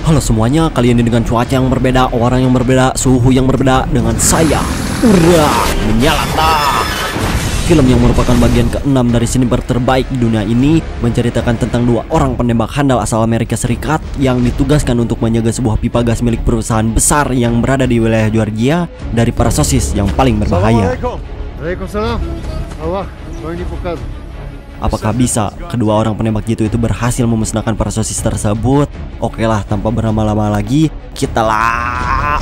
Halo semuanya, kali ini dengan cuaca yang berbeda, orang yang berbeda, suhu yang berbeda dengan saya, Ura Menyalata. Film yang merupakan bagian ke-6 dari siniber terbaik di dunia ini menceritakan tentang dua orang penembak handal asal Amerika Serikat yang ditugaskan untuk menjaga sebuah pipa gas milik perusahaan besar yang berada di wilayah Georgia dari para sosis yang paling berbahaya. Apakah bisa kedua orang penembak jitu itu berhasil memusnahkan para sosis tersebut? Oke lah, tanpa berlama-lama lagi, kita lah.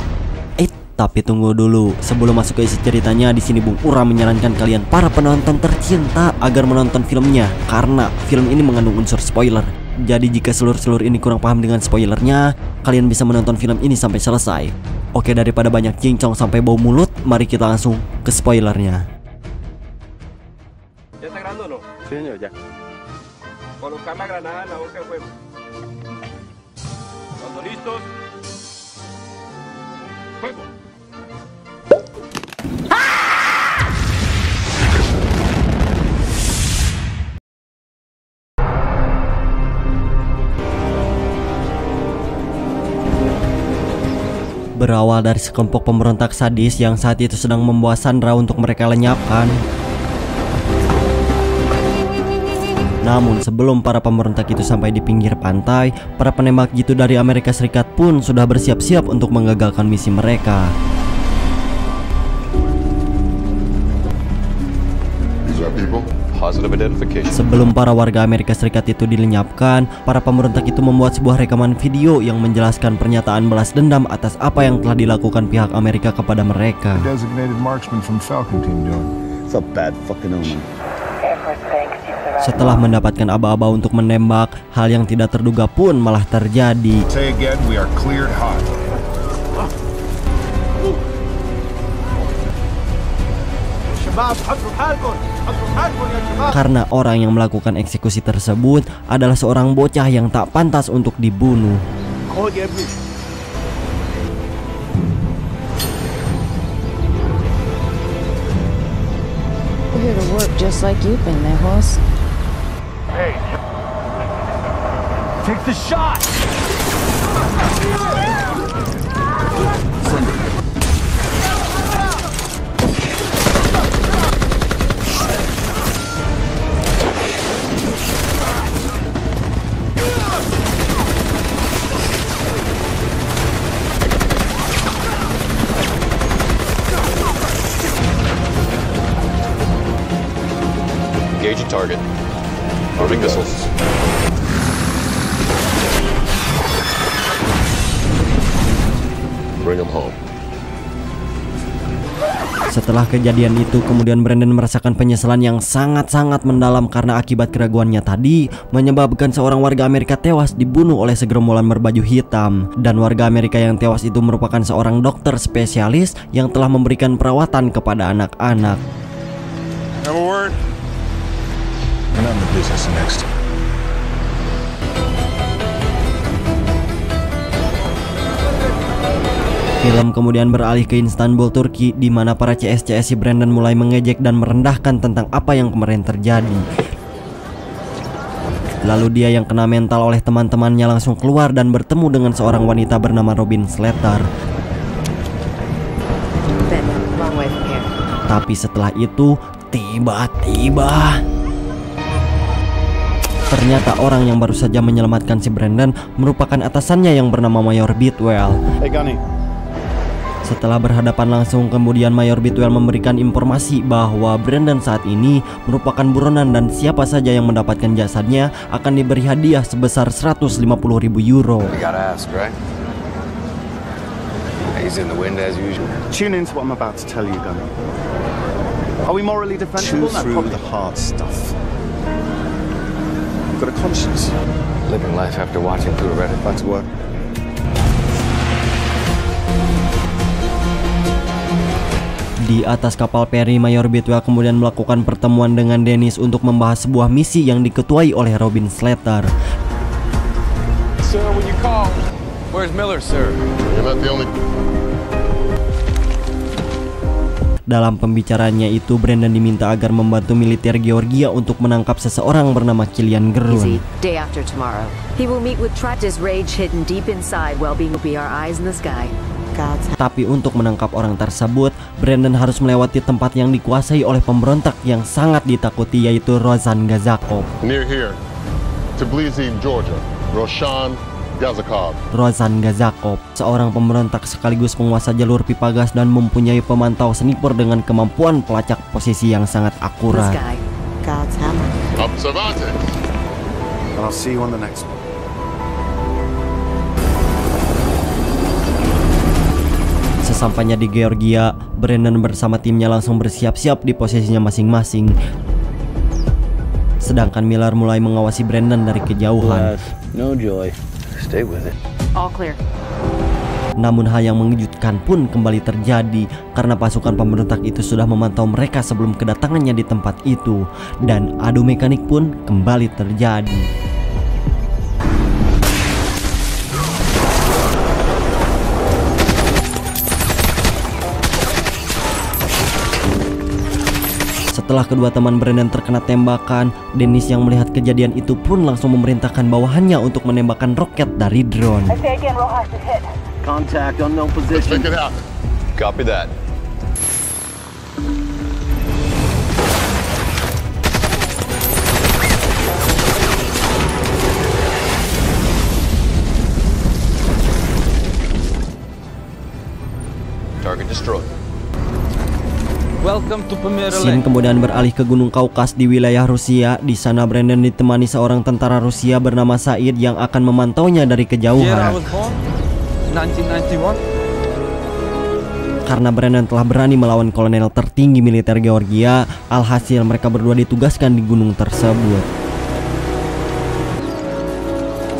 Tapi tunggu dulu, sebelum masuk ke isi ceritanya, di sini Bung Ura menyarankan kalian para penonton tercinta agar menonton filmnya karena film ini mengandung unsur spoiler. Jadi jika seluruh ini kurang paham dengan spoilernya, kalian bisa menonton film ini sampai selesai. Oke, daripada banyak cincong sampai bau mulut, mari kita langsung ke spoilernya. ¿Ya está grabando o no? Sí, señor, ya. Colocar la granada en la boca del juego. Cuando listos. ¡Fuego! Berawal dari sekelompok pemberontak sadis yang saat itu sedang membawa Sandra untuk mereka lenyapkan. Namun sebelum para pemberontak itu sampai di pinggir pantai, para penembak jitu dari Amerika Serikat pun sudah bersiap-siap untuk menggagalkan misi mereka. Sebelum para warga Amerika Serikat itu dilenyapkan, para pemberontak itu membuat sebuah rekaman video yang menjelaskan pernyataan balas dendam atas apa yang telah dilakukan pihak Amerika kepada mereka. Setelah mendapatkan aba-aba untuk menembak, hal yang tidak terduga pun malah terjadi. Karena orang yang melakukan eksekusi tersebut adalah seorang bocah yang tak pantas untuk dibunuh. We're here to work just like you've been there, boss. Hey! Take the shot! Engaging target. Arming missiles. Bring them home. Setelah kejadian itu, kemudian Brandon merasakan penyesalan yang sangat-sangat mendalam karena akibat keraguannya tadi menyebabkan seorang warga Amerika tewas dibunuh oleh segerombolan berbaju hitam. Dan warga Amerika yang tewas itu merupakan seorang dokter spesialis yang telah memberikan perawatan kepada anak-anak. Have a word? And I'm the business next. Film kemudian beralih ke Istanbul, Turki, di mana para CS-CS si Brandon mulai mengejek dan merendahkan tentang apa yang kemarin terjadi. Lalu dia yang kena mental oleh teman-temannya langsung keluar dan bertemu dengan seorang wanita bernama Robin Slater. Tapi setelah itu, tiba-tiba ternyata orang yang baru saja menyelamatkan si Brandon merupakan atasannya yang bernama Mayor Bidwell. Hey, Gunny. Setelah berhadapan langsung, kemudian Mayor Bidwell memberikan informasi bahwa Brandon saat ini merupakan buronan dan siapa saja yang mendapatkan jasadnya akan diberi hadiah sebesar 150.000 euro. Tune in to what I'm about to tell you, Gunny. Are we morally defensible? Chew through the hard stuff. You've got a conscience. Living life after watching through a Reddit. Back to work. Di atas kapal peri, Mayor Bidwell kemudian melakukan pertemuan dengan Dennis untuk membahas sebuah misi yang diketuai oleh Robin Slater. Sir, when you call, where's Miller, sir? You're not the only. Dalam pembicaranya itu, Brandon diminta agar membantu militer Georgia untuk menangkap seseorang bernama Killian Gerun. Easy. Day after tomorrow. He will meet with his rage hidden deep inside while being our eyes in the sky. Tapi untuk menangkap orang tersebut, Brandon harus melewati tempat yang dikuasai oleh pemberontak yang sangat ditakuti, yaitu Rozan Gazakov. Near here, Tbilisi, Georgia. Roshan Gazakov. Rozan Gazakov, seorang pemberontak sekaligus penguasa jalur pipa gas dan mempunyai pemantau sniper dengan kemampuan pelacak posisi yang sangat The akurat. sky. God's hammer. Observate. And I'll see you on the next one. Sesampainya di Georgia, Brandon bersama timnya langsung bersiap-siap di posisinya masing-masing. Sedangkan Miller mulai mengawasi Brandon dari kejauhan. No joy. Stay with it. All clear. Namun hal yang mengejutkan pun kembali terjadi karena pasukan pemberontak itu sudah memantau mereka sebelum kedatangannya di tempat itu, dan adu mekanik pun kembali terjadi. Setelah kedua teman Brandon terkena tembakan, Dennis yang melihat kejadian itu pun langsung memerintahkan bawahannya untuk menembakkan roket dari drone. Contact, unknown position. Make it happen. Copy that. Target destroyed. Welcome to Scene kemudian beralih ke Gunung Kaukas di wilayah Rusia. Di sana Brandon ditemani seorang tentara Rusia bernama Said yang akan memantaunya dari kejauhan. 1991. Karena Brandon telah berani melawan kolonel tertinggi militer Georgia, alhasil mereka berdua ditugaskan di gunung tersebut.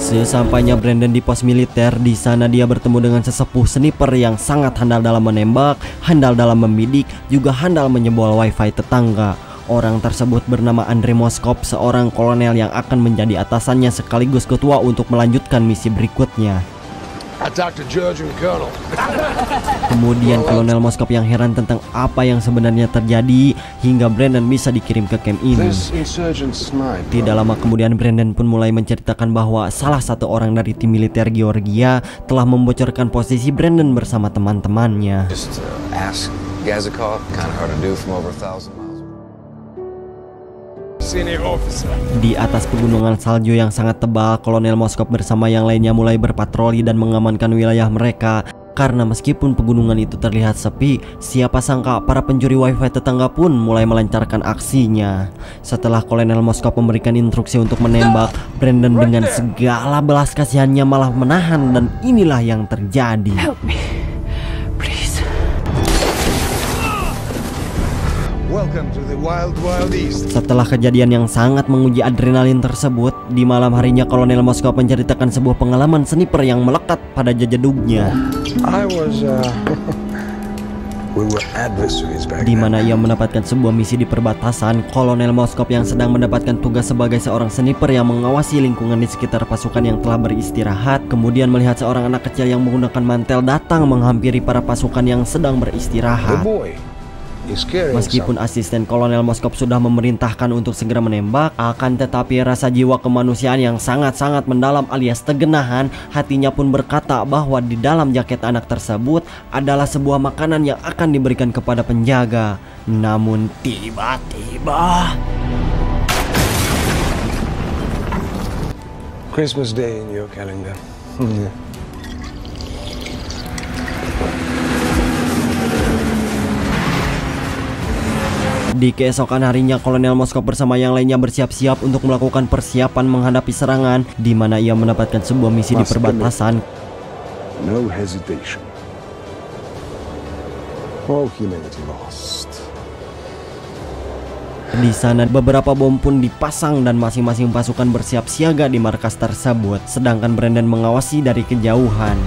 Sesampainya Brandon di pos militer, di sana dia bertemu dengan sesepuh sniper yang sangat handal dalam menembak, handal dalam membidik, juga handal menyebol wifi tetangga. Orang tersebut bernama Andrei Moskov, seorang kolonel yang akan menjadi atasannya sekaligus ketua untuk melanjutkan misi berikutnya. Dr. Georgian Colonel. Kemudian Kolonel Moskov yang heran tentang apa yang sebenarnya terjadi hingga Brandon bisa dikirim ke camp ini. Tidak lama kemudian Brandon pun mulai menceritakan bahwa salah satu orang dari tim militer Georgia telah membocorkan posisi Brandon bersama teman-temannya. Just ask Gazakov. Kind of hard to do from over 1,000 miles. Di atas pegunungan salju yang sangat tebal, Kolonel Moskov bersama yang lainnya mulai berpatroli dan mengamankan wilayah mereka. Karena meskipun pegunungan itu terlihat sepi, siapa sangka para pencuri wifi tetangga pun mulai melancarkan aksinya. Setelah Kolonel Moskov memberikan instruksi untuk menembak, Brandon dengan segala belas kasihannya malah menahan, dan inilah yang terjadi. Welcome to the wild, wild east. Setelah kejadian yang sangat menguji adrenalin tersebut, di malam harinya Kolonel Moskov menceritakan sebuah pengalaman sniper yang melekat pada jejaduknya. Di mana ia mendapatkan sebuah misi di perbatasan. Kolonel Moskov yang sedang mendapatkan tugas sebagai seorang sniper yang mengawasi lingkungan di sekitar pasukan yang telah beristirahat, kemudian melihat seorang anak kecil yang menggunakan mantel datang menghampiri para pasukan yang sedang beristirahat. Meskipun asisten Kolonel Moskov sudah memerintahkan untuk segera menembak, akan tetapi rasa jiwa kemanusiaan yang sangat-sangat mendalam alias tegenahan, hatinya pun berkata bahwa di dalam jaket anak tersebut adalah sebuah makanan yang akan diberikan kepada penjaga. Namun tiba-tiba Christmas Day in your calendar. Di keesokan harinya, Kolonel Moskov bersama yang lainnya bersiap-siap untuk melakukan persiapan menghadapi serangan, di mana ia mendapatkan sebuah misi di perbatasan. No hesitation. All humanity lost. Di sana beberapa bom pun dipasang dan masing-masing pasukan bersiap siaga di markas tersebut, sedangkan Brandon mengawasi dari kejauhan.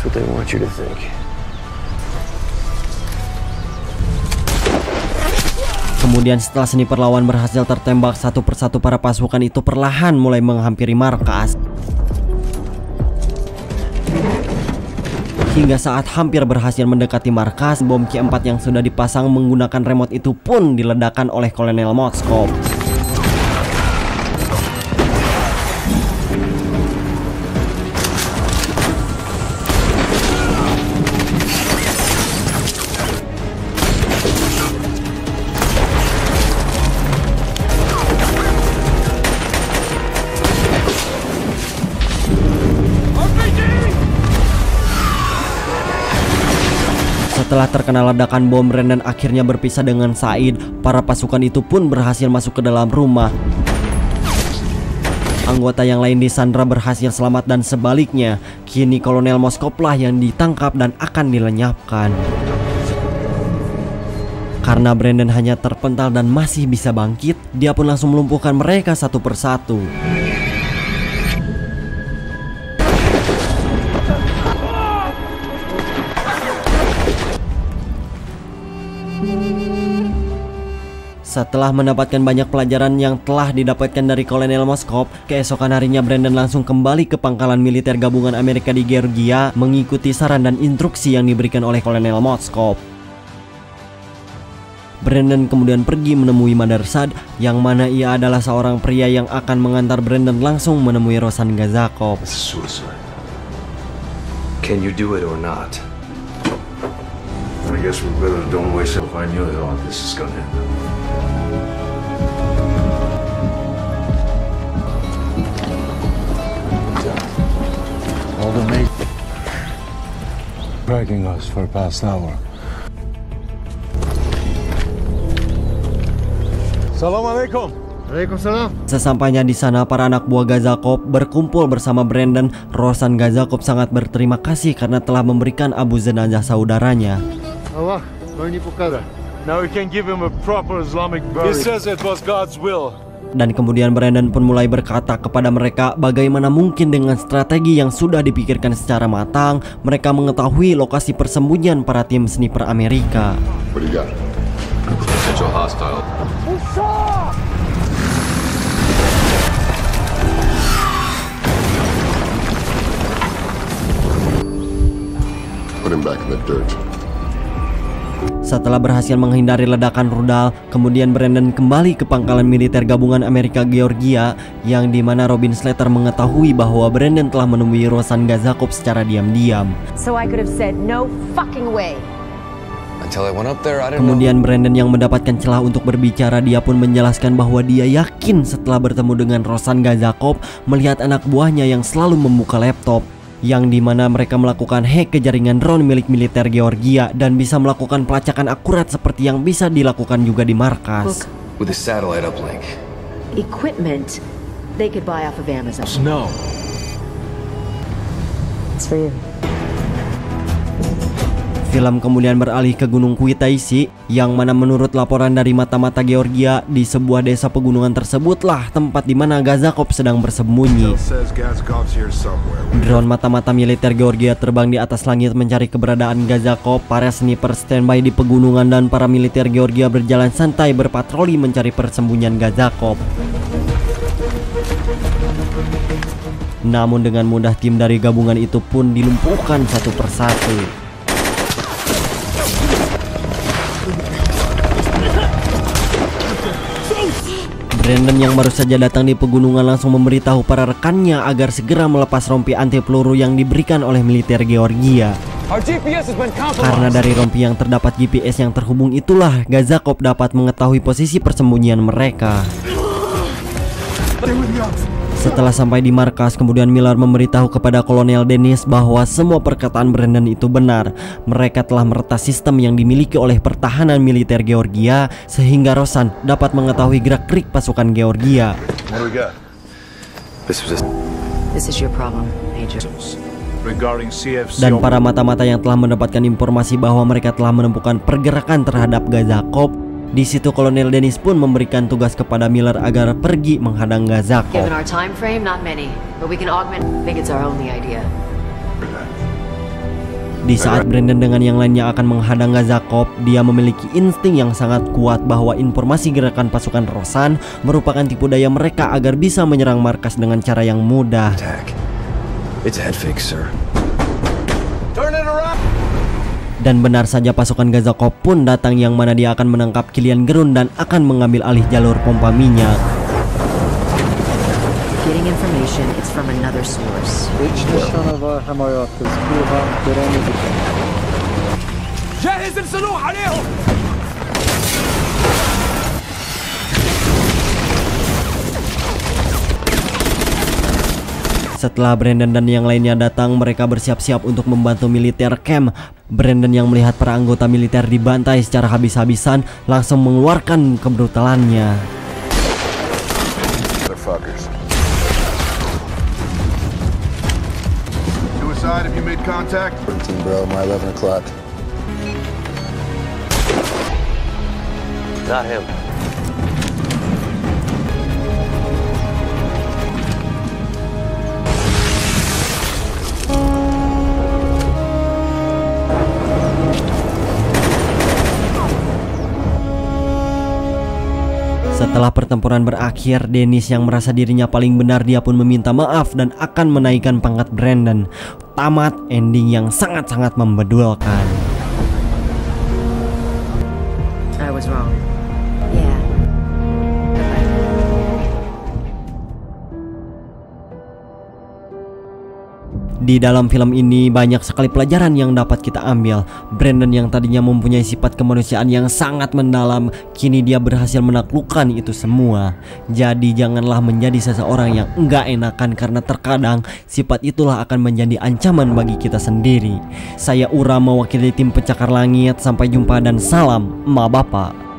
That's what they want you to think. Kemudian setelah sniper lawan berhasil tertembak, satu persatu para pasukan itu perlahan mulai menghampiri markas. Hingga saat hampir berhasil mendekati markas, bom Q4 yang sudah dipasang menggunakan remote itu pun diledakkan oleh Kolonel Moskov. Setelah terkena ledakan bom, Brandon akhirnya berpisah dengan Said. Para pasukan itu pun berhasil masuk ke dalam rumah. Anggota yang lain di Sandra berhasil selamat dan sebaliknya. Kini Kolonel Moskov lah yang ditangkap dan akan dilenyapkan. Karena Brandon hanya terpental dan masih bisa bangkit, dia pun langsung melumpuhkan mereka satu persatu. Setelah mendapatkan banyak pelajaran yang telah didapatkan dari Kolonel Moskov, keesokan harinya Brandon langsung kembali ke pangkalan militer gabungan Amerika di Georgia mengikuti saran dan instruksi yang diberikan oleh Kolonel Moskov. Brandon kemudian pergi menemui Madarsad, yang mana ia adalah seorang pria yang akan mengantar Brandon langsung menemui Rozan Gazakov. Suicide. Can you do it or not? I guess we better don't waste it if I knew how this is gonna end. All the mate dragging us for past hour. Assalamualaikum. Sesampainya di sana, para anak buah Gazakov berkumpul bersama Brandon. Rozan Gazakov sangat berterima kasih karena telah memberikan abu jenazah saudaranya. Allah, now we can give him a proper Islamic burial. He says it was God's will. Dan kemudian Brandon pun mulai berkata kepada mereka bagaimana mungkin dengan strategi yang sudah dipikirkan secara matang, mereka mengetahui lokasi persembunyian para tim sniper Amerika. What do you got? Potential hostile. Put him back in the dirt. Setelah berhasil menghindari ledakan rudal, kemudian Brandon kembali ke pangkalan militer gabungan Amerika Georgia, yang dimana Robin Slater mengetahui bahwa Brandon telah menemui Rozan Gazakov secara diam-diam. So I could have said no fucking way. Until I went up there, I didn't know. Kemudian Brandon yang mendapatkan celah untuk berbicara, dia pun menjelaskan bahwa dia yakin setelah bertemu dengan Rozan Gazakov melihat anak buahnya yang selalu membuka laptop, yang dimana mereka melakukan hack ke jaringan drone milik militer Georgia dan bisa melakukan pelacakan akurat seperti yang bisa dilakukan juga di markas. With a satellite uplink. Equipment they could buy off of Amazon. No. It's for you. Film kemudian beralih ke Gunung Kutaisi, yang mana menurut laporan dari mata-mata Georgia, di sebuah desa pegunungan tersebutlah tempat di mana Gazakov sedang bersembunyi. Drone mata-mata militer Georgia terbang di atas langit mencari keberadaan Gazakov. Para sniper standby di pegunungan dan para militer Georgia berjalan santai berpatroli mencari persembunyian Gazakov. Namun dengan mudah tim dari gabungan itu pun dilumpuhkan satu persatu. Brandon yang baru saja datang di pegunungan langsung memberitahu para rekannya agar segera melepas rompi anti peluru yang diberikan oleh militer Georgia. Karena dari rompi yang terdapat GPS yang terhubung itulah Gazakov dapat mengetahui posisi persembunyian mereka. Setelah sampai di markas, kemudian Miller memberitahu kepada Kolonel Dennis bahwa semua perkataan Brandon itu benar. Mereka telah meretas sistem yang dimiliki oleh pertahanan militer Georgia sehingga Rozan dapat mengetahui gerak-gerik pasukan Georgia. What do we got? This is your problem, Major. Regarding CFC. Dan para mata-mata yang telah mendapatkan informasi bahwa mereka telah menemukan pergerakan terhadap Gazakov. Di situ Kolonel Dennis pun memberikan tugas kepada Miller agar pergi menghadang Gazakov. Given our time frame, not many, but we can augment. I think it's our only idea. Di saat Brandon dengan yang lainnya akan menghadang Gazakov, dia memiliki insting yang sangat kuat bahwa informasi gerakan pasukan Rozan merupakan tipu daya mereka agar bisa menyerang markas dengan cara yang mudah. It's a head fake, sir. Turn it around. Dan benar saja pasukan Gazakov pun datang yang mana dia akan menangkap Killian Gerun dan akan mengambil alih jalur pompa minyak. Getting information, it's from another source. Setelah Brandon dan yang lainnya datang, mereka bersiap-siap untuk membantu militer camp. Brandon yang melihat para anggota militer dibantai secara habis-habisan langsung mengeluarkan kebrutalannya. Suicide, have you made contact? Bro, my 11 o'clock. Not him. Setelah pertempuran berakhir, Dennis yang merasa dirinya paling benar, dia pun meminta maaf dan akan menaikkan pangkat Brandon. Tamat ending yang sangat-sangat membedulkan. I was wrong. Yeah. Di dalam film ini banyak sekali pelajaran yang dapat kita ambil. Brandon yang tadinya mempunyai sifat kemanusiaan yang sangat mendalam, kini dia berhasil menaklukkan itu semua. Jadi janganlah menjadi seseorang yang enggak enakan, karena terkadang sifat itulah akan menjadi ancaman bagi kita sendiri. Saya Ura mewakili tim Pencakar Langit. Sampai jumpa dan salam Ma Bapak.